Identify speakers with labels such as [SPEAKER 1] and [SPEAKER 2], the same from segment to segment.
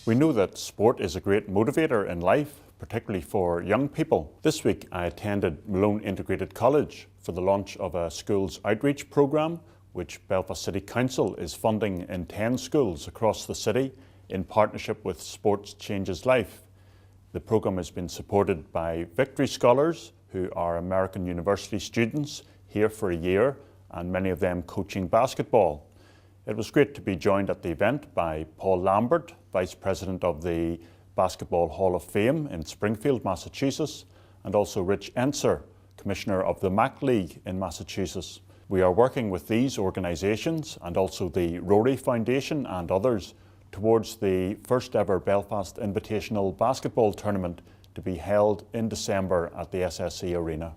[SPEAKER 1] We know that sport is a great motivator in life, particularly for young people. This week I attended Malone Integrated College for the launch of a schools outreach programme which Belfast City Council is funding in 10 schools across the city in partnership with Sports Changes Life. The programme has been supported by Victory Scholars, who are American university students here for a year, and many of them coaching basketball. It was great to be joined at the event by Paul Lambert, Vice President of the Basketball Hall of Fame in Springfield, Massachusetts, and also Rich Enser, Commissioner of the MAC League in Massachusetts. We are working with these organisations and also the Rory Foundation and others towards the first ever Belfast Invitational Basketball Tournament to be held in December at the SSE Arena.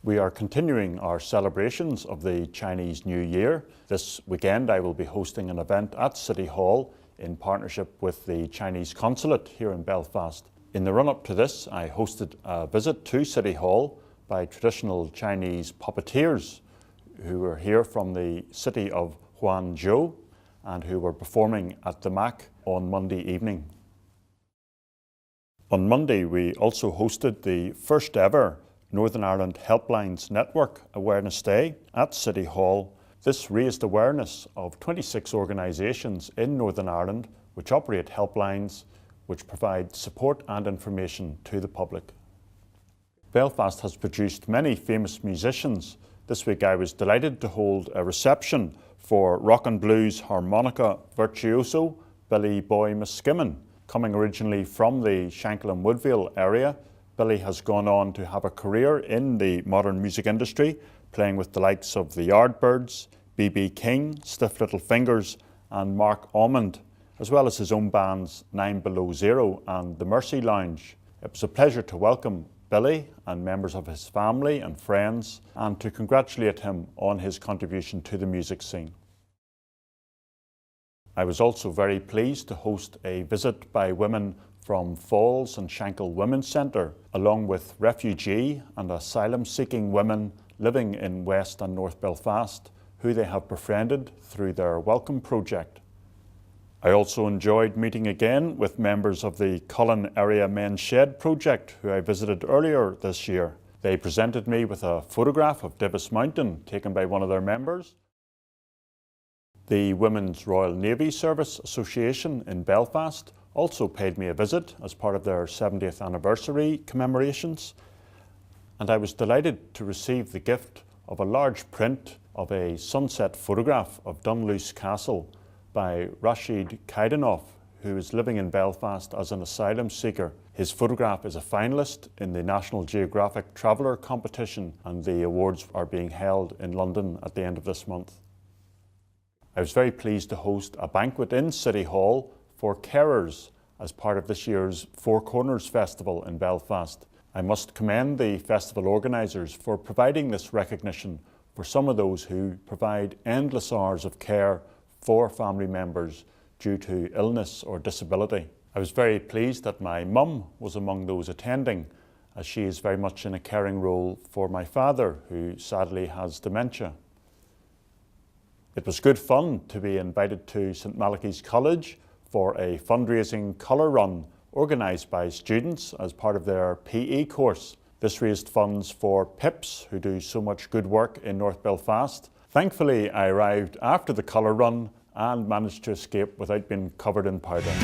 [SPEAKER 1] We are continuing our celebrations of the Chinese New Year. This weekend I will be hosting an event at City Hall in partnership with the Chinese Consulate here in Belfast. In the run-up to this, I hosted a visit to City Hall by traditional Chinese puppeteers who were here from the city of Huanzhou and who were performing at the MAC on Monday evening. On Monday, we also hosted the first ever Northern Ireland Helplines Network Awareness Day at City Hall. This raised awareness of 26 organisations in Northern Ireland which operate helplines which provide support and information to the public. Belfast has produced many famous musicians. This week I was delighted to hold a reception for rock and blues harmonica virtuoso Billy Boy Miskimmon. Coming originally from the Shankill and Woodvale area, Billy has gone on to have a career in the modern music industry, playing with the likes of the Yardbirds, B.B. King, Stiff Little Fingers and Mark Almond, as well as his own bands 9 Below Zero and the Mercy Lounge. It was a pleasure to welcome Billy and members of his family and friends and to congratulate him on his contribution to the music scene. I was also very pleased to host a visit by women from Falls and Shankill Women's Centre, along with refugee and asylum-seeking women living in West and North Belfast, who they have befriended through their Welcome Project. I also enjoyed meeting again with members of the Cullen Area Men's Shed Project, who I visited earlier this year. They presented me with a photograph of Divis Mountain taken by one of their members. The Women's Royal Navy Service Association in Belfast also paid me a visit as part of their 70th anniversary commemorations, and I was delighted to receive the gift of a large print of a sunset photograph of Dunluce Castle by Rashid Kaidanov, who is living in Belfast as an asylum seeker. His photograph is a finalist in the National Geographic Traveller competition, and the awards are being held in London at the end of this month. I was very pleased to host a banquet in City Hall for carers as part of this year's Four Corners Festival in Belfast. I must commend the festival organisers for providing this recognition for some of those who provide endless hours of care for family members due to illness or disability. I was very pleased that my mum was among those attending, as she is very much in a caring role for my father, who sadly has dementia. It was good fun to be invited to St Maliki's College for a fundraising colour run organised by students as part of their PE course. This raised funds for PIPs, who do so much good work in North Belfast. Thankfully, I arrived after the colour run and managed to escape without being covered in powder.